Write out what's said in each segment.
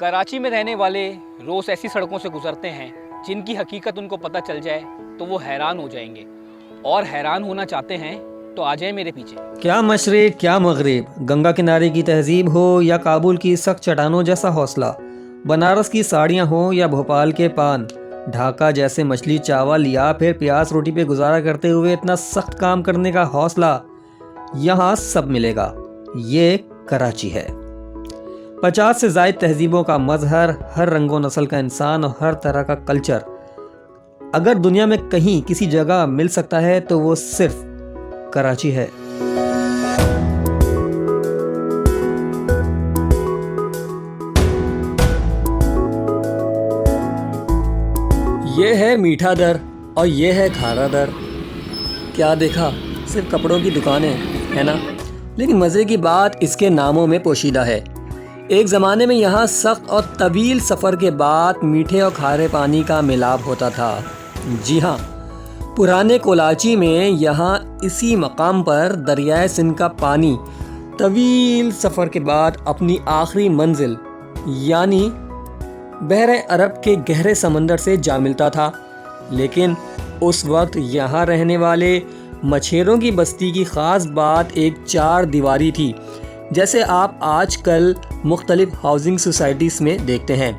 کراچی میں رہنے والے روز ایسی سڑکوں سے گزرتے ہیں جن کی حقیقت ان کو پتہ چل جائے تو وہ حیران ہو جائیں گے، اور حیران ہونا چاہتے ہیں تو آ جائیں میرے پیچھے۔ کیا مشرق کیا مغرب، گنگا کنارے کی تہذیب ہو یا کابل کی سخت چٹانوں جیسا حوصلہ، بنارس کی ساڑیاں ہوں یا بھوپال کے پان، ڈھاکہ جیسے مچھلی چاول یا پھر پیاز روٹی پہ گزارا کرتے ہوئے اتنا سخت کام کرنے کا حوصلہ، یہاں سب ملے گا۔ یہ کراچی ہے، 50 سے زائد تہذیبوں کا مظہر، ہر رنگ و نسل کا انسان اور ہر طرح کا کلچر۔ اگر دنیا میں کہیں کسی جگہ مل سکتا ہے تو وہ صرف کراچی ہے۔ یہ ہے میٹھا در اور یہ ہے کھارا در۔ کیا دیکھا، صرف کپڑوں کی دکانیں ہے نا، لیکن مزے کی بات اس کے ناموں میں پوشیدہ ہے۔ ایک زمانے میں یہاں سخت اور طویل سفر کے بعد میٹھے اور کھارے پانی کا ملاپ ہوتا تھا۔ جی ہاں، پرانے کولاچی میں یہاں اسی مقام پر دریائے سندھ کا پانی طویل سفر کے بعد اپنی آخری منزل یعنی بحر عرب کے گہرے سمندر سے جا ملتا تھا، لیکن اس وقت یہاں رہنے والے مچھیروں کی بستی کی خاص بات ایک چار دیواری تھی، جیسے آپ آج کل مختلف ہاؤسنگ سوسائٹیز میں دیکھتے ہیں۔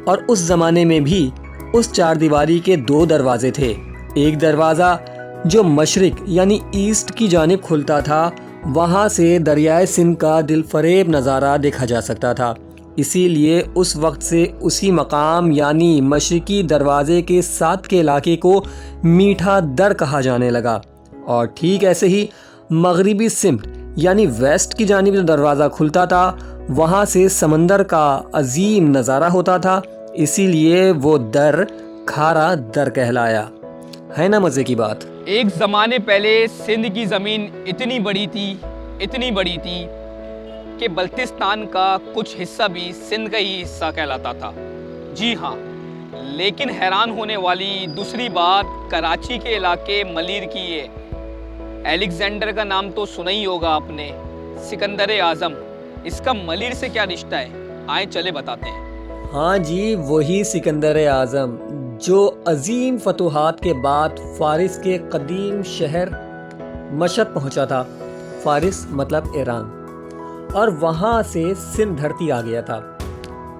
اور اس زمانے میں بھی اس چار دیواری کے 2 دروازے تھے۔ ایک دروازہ جو مشرق یعنی ایسٹ کی جانب کھلتا تھا، وہاں سے دریائے سندھ کا دل فریب نظارہ دیکھا جا سکتا تھا، اسی لیے اس وقت سے اسی مقام یعنی مشرقی دروازے کے ساتھ کے علاقے کو میٹھا در کہا جانے لگا۔ اور ٹھیک ایسے ہی مغربی سمت یعنی ویسٹ کی جانب جو دروازہ کھلتا تھا، وہاں سے سمندر کا عظیم نظارہ ہوتا تھا، اسی لیے وہ در کھارا در کہلایا۔ ہے نا مزے کی بات؟ ایک زمانے پہلے سندھ کی زمین اتنی بڑی تھی کہ بلتستان کا کچھ حصہ بھی سندھ کا ہی حصہ کہلاتا تھا۔ جی ہاں، لیکن حیران ہونے والی دوسری بات کراچی کے علاقے ملیر کی ہے۔ الیگزینڈر کا نام تو سنا ہی ہوگا آپ نے، سکندر اعظم۔ اس کا ملیر سے کیا رشتہ ہے، آئیں چلے بتاتے ہیں۔ ہاں جی، وہی سکندر اعظم جو عظیم فتوحات کے بعد فارس کے قدیم شہر مشہد پہنچا تھا۔ فارس مطلب ایران، اور وہاں سے سندھ دھرتی آ گیا تھا۔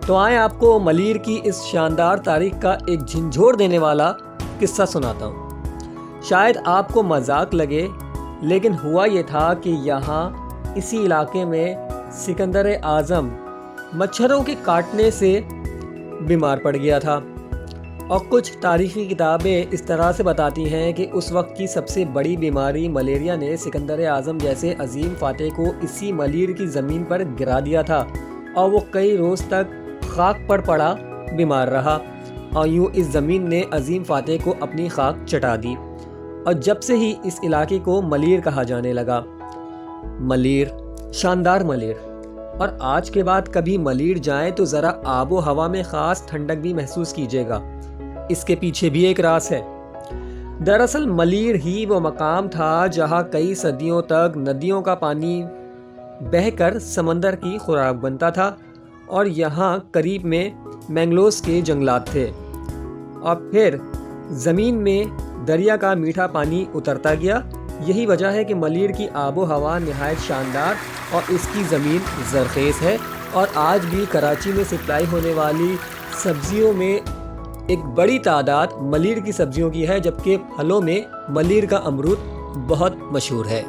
تو آئیں آپ کو ملیر کی اس شاندار تاریخ کا ایک جھنجھوڑ دینے والا قصہ سناتا ہوں۔ شاید آپ کو مذاق لگے، لیکن ہوا یہ تھا کہ یہاں اسی علاقے میں سکندر اعظم مچھروں کے کاٹنے سے بیمار پڑ گیا تھا، اور کچھ تاریخی کتابیں اس طرح سے بتاتی ہیں کہ اس وقت کی سب سے بڑی بیماری ملیریا نے سکندر اعظم جیسے عظیم فاتح کو اسی ملیر کی زمین پر گرا دیا تھا، اور وہ کئی روز تک خاک پر پڑا بیمار رہا، اور یوں اس زمین نے عظیم فاتح کو اپنی خاک چٹا دی، اور جب سے ہی اس علاقے کو ملیر کہا جانے لگا۔ ملیر، شاندار ملیر۔ اور آج کے بعد کبھی ملیر جائیں تو ذرا آب و ہوا میں خاص ٹھنڈک بھی محسوس کیجیے گا۔ اس کے پیچھے بھی ایک راز ہے۔ دراصل ملیر ہی وہ مقام تھا جہاں کئی صدیوں تک ندیوں کا پانی بہہ کر سمندر کی خوراک بنتا تھا، اور یہاں قریب میں مینگلوز کے جنگلات تھے، اور پھر زمین میں دریا کا میٹھا پانی اترتا گیا۔ یہی وجہ ہے کہ ملیر کی آب و ہوا نہایت شاندار اور اس کی زمین زرخیز ہے، اور آج بھی کراچی میں سپلائی ہونے والی سبزیوں میں ایک بڑی تعداد ملیر کی سبزیوں کی ہے، جبکہ پھلوں میں ملیر کا امرود بہت مشہور ہے۔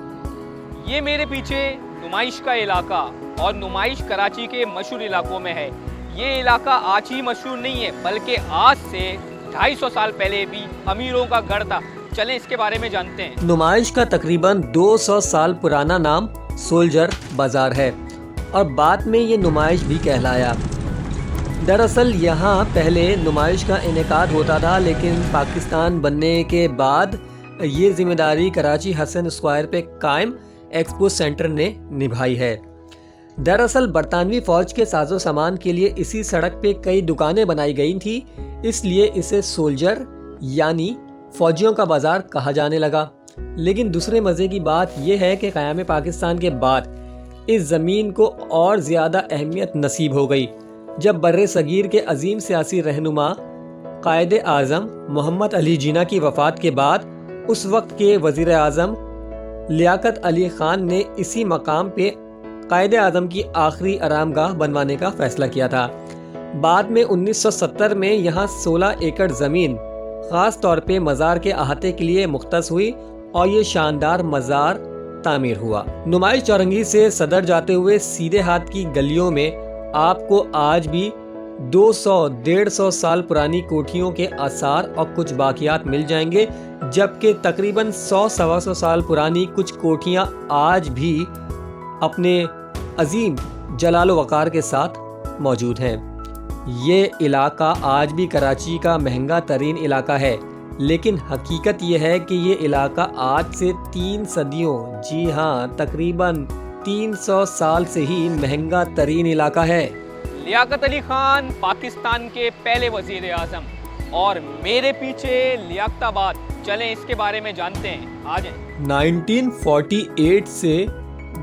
یہ میرے پیچھے نمائش کا علاقہ، اور نمائش کراچی کے مشہور علاقوں میں ہے۔ یہ علاقہ آج ہی مشہور نہیں ہے، بلکہ آج سے 250 سال پہلے بھی امیروں کا گڑھ تھا۔ چلیں اس کے بارے میں جانتے ہیں۔ نمائش کا تقریباً 200 سال پرانا نام سولجر بازار ہے، اور بعد میں یہ نمائش بھی کہلایا۔ دراصل یہاں پہلے نمائش کا انعقاد ہوتا تھا، لیکن پاکستان بننے کے بعد یہ ذمہ داری کراچی ہڈسن اسکوائر پہ قائم ایکسپو سینٹر نے نبھائی ہے۔ دراصل برطانوی فوج کے ساز و سامان کے لیے اسی سڑک پہ کئی دکانیں بنائی گئی تھیں، اس لیے اسے سولجر یعنی فوجیوں کا بازار کہا جانے لگا۔ لیکن دوسرے مزے کی بات یہ ہے کہ قیام پاکستان کے بعد اس زمین کو اور زیادہ اہمیت نصیب ہو گئی۔ جب بر صغیر کے عظیم سیاسی رہنما قائد اعظم محمد علی جناح کی وفات کے بعد اس وقت کے وزیر اعظم لیاقت علی خان نے اسی مقام پہ قائد اعظم کی آخری آرام گاہ بنوانے کا فیصلہ کیا تھا۔ بعد میں 1970 میں یہاں 16 ایکڑ زمین خاص طور پہ مزار کے احاطے کے لیے مختص ہوئی اور یہ شاندار مزار تعمیر ہوا۔ نمائش چورنگی سے صدر جاتے ہوئے سیدھے ہاتھ کی گلیوں میں آپ کو آج بھی 200-150 سال پرانی کوٹھیوں کے آثار اور کچھ باقیات مل جائیں گے، جبکہ تقریباً 100-125 سال پرانی کچھ کوٹھیاں آج بھی اپنے عظیم جلال و وقار کے ساتھ موجود ہیں۔ یہ علاقہ آج بھی کراچی کا مہنگا ترین علاقہ ہے، لیکن حقیقت یہ ہے کہ یہ علاقہ آج سے 3 صدیوں، جی ہاں تقریباً 300 سال سے ہی مہنگا ترین علاقہ ہے۔ لیاقت علی خان پاکستان کے پہلے وزیر اعظم، اور میرے پیچھے لیاقت آباد، چلیں اس کے بارے میں جانتے ہیں، آ جائیں۔ 1948 سے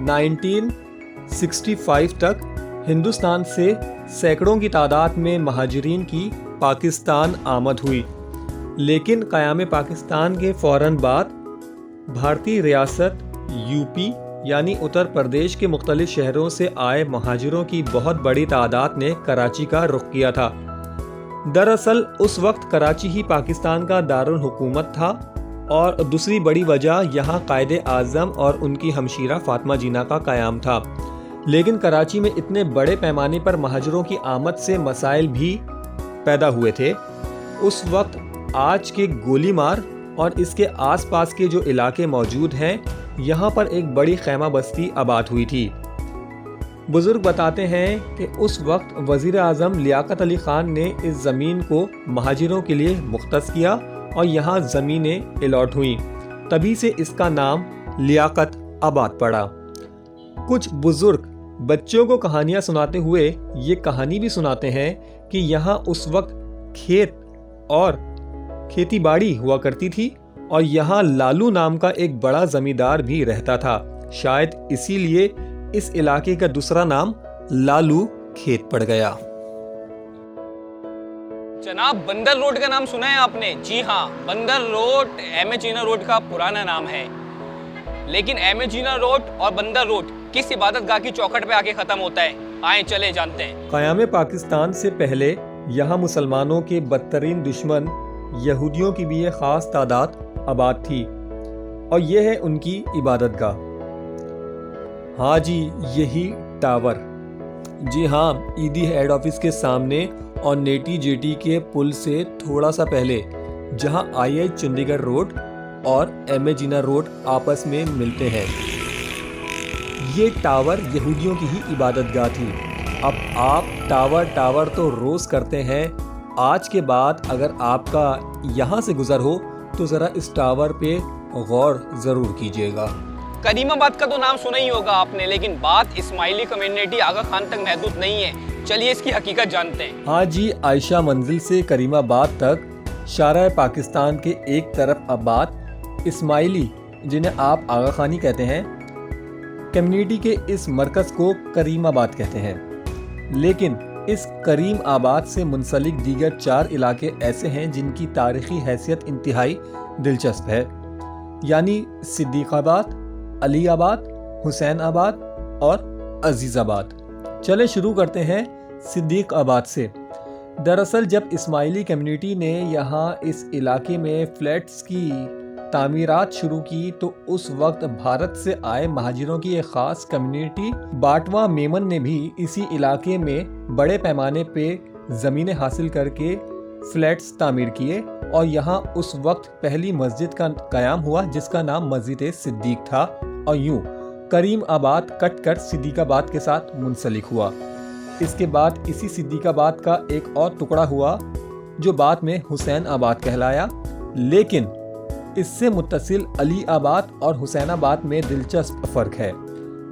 1965 تک ہندوستان سے سینکڑوں کی تعداد میں مہاجرین کی پاکستان آمد ہوئی، لیکن قیام پاکستان کے فوراً بعد بھارتی ریاست یو پی یعنی اتر پردیش کے مختلف شہروں سے آئے مہاجروں کی بہت بڑی تعداد نے کراچی کا رخ کیا تھا۔ دراصل اس وقت کراچی ہی پاکستان کا دارالحکومت تھا، اور دوسری بڑی وجہ یہاں قائد اعظم اور ان کی ہمشیرہ فاطمہ جناح کا قیام تھا۔ لیکن کراچی میں اتنے بڑے پیمانے پر مہاجروں کی آمد سے مسائل بھی پیدا ہوئے تھے۔ اس وقت آج کے گولی مار اور اس کے آس پاس کے جو علاقے موجود ہیں، یہاں پر ایک بڑی خیمہ بستی آباد ہوئی تھی۔ بزرگ بتاتے ہیں کہ اس وقت وزیر اعظم لیاقت علی خان نے اس زمین کو مہاجروں کے لیے مختص کیا اور یہاں زمینیں الاٹ ہوئیں، تبھی سے اس کا نام لیاقت آباد پڑا۔ کچھ بزرگ بچوں کو کہانیاں سناتے ہوئے یہ کہانی بھی سناتے ہیں کہ یہاں اس وقت کھیت اور کھیتی باڑی ہوا کرتی تھی، اور یہاں لالو نام کا ایک بڑا زمیندار بھی رہتا تھا۔ شاید اسی لیے اس علاقے کا دوسرا نام لالو کھیت پڑ گیا۔ جناب بندر روڈ کا نام سنا ہے آپ نے؟ جی ہاں، بندر روڈ ایم اے جناح روڈ کا پرانا نام ہے، لیکن ایم اے جناح روڈ اور بندر روڈ کس عبادت گاہ کی چوکھٹ پہ آ کے ختم ہوتا ہے؟ آئیں چلے جانتے ہیں۔ قیام پاکستان سے پہلے یہاں مسلمانوں کے بدترین دشمن یہودیوں کی بھی ایک خاص تعداد آباد تھی، اور یہ ہے ان کی عبادت گاہ۔ ہاں جی، یہی ٹاور، جی ہاں، ایدی ہیڈ آفس کے سامنے اور نیٹی جیٹی کے پل سے تھوڑا سا پہلے، جہاں آئی آئی چنڈی گڑھ روڈ اور ایم اے جناح روڈ آپس میں ملتے ہیں۔ یہ ٹاور یہودیوں کی ہی عبادت گاہ تھی۔ اب آپ ٹاور تو روز کرتے ہیں، آج کے بعد اگر آپ کا یہاں سے گزر ہو تو ذرا اس ٹاور پہ غور ضرور کیجیے گا۔ کریم آباد کا تو نام سنا ہی ہوگا آپ نے، لیکن بات اسماعیلی کمیونٹی آغا خان تک محدود نہیں ہے، چلیے اس کی حقیقت جانتے ہیں۔ ہاں جی، عائشہ منزل سے کریم آباد تک شارع پاکستان کے ایک طرف آباد اسماعیلی، جنہیں آپ آغا خانی کہتے ہیں، کمیونٹی کے اس مرکز کو کریم آباد کہتے ہیں، لیکن اس کریم آباد سے منسلک دیگر 4 علاقے ایسے ہیں جن کی تاریخی حیثیت انتہائی دلچسپ ہے، یعنی صدیق آباد، علی آباد، حسین آباد اور عزیز آباد۔ چلے شروع کرتے ہیں صدیق آباد سے۔ دراصل جب اسماعیلی کمیونٹی نے یہاں اس علاقے میں فلیٹس کی تعمیرات شروع کی تو اس وقت بھارت سے آئے مہاجروں کی ایک خاص کمیونٹی باٹوا میمن نے بھی اسی علاقے میں بڑے پیمانے پہ زمینیں حاصل کر کے فلیٹس تعمیر کیے، اور یہاں اس وقت پہلی مسجد کا قیام ہوا جس کا نام مسجد صدیق تھا، اور یوں کریم آباد کٹ کر صدیق آباد کے ساتھ منسلک ہوا۔ اس کے بعد اسی صدیق آباد کا ایک اور ٹکڑا ہوا جو بعد میں حسین آباد کہلایا، لیکن اس سے متصل علی آباد اور حسین آباد میں دلچسپ فرق ہے۔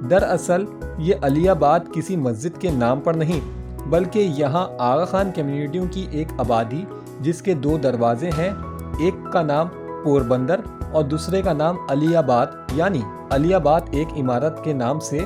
دراصل یہ علی آباد کسی مسجد کے نام پر نہیں، بلکہ یہاں آغا خان کمیونٹیوں کی ایک آبادی جس کے 2 دروازے ہیں، ایک کا نام پور بندر اور دوسرے کا نام علی آباد، یعنی علی آباد ایک عمارت کے نام سے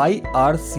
IRC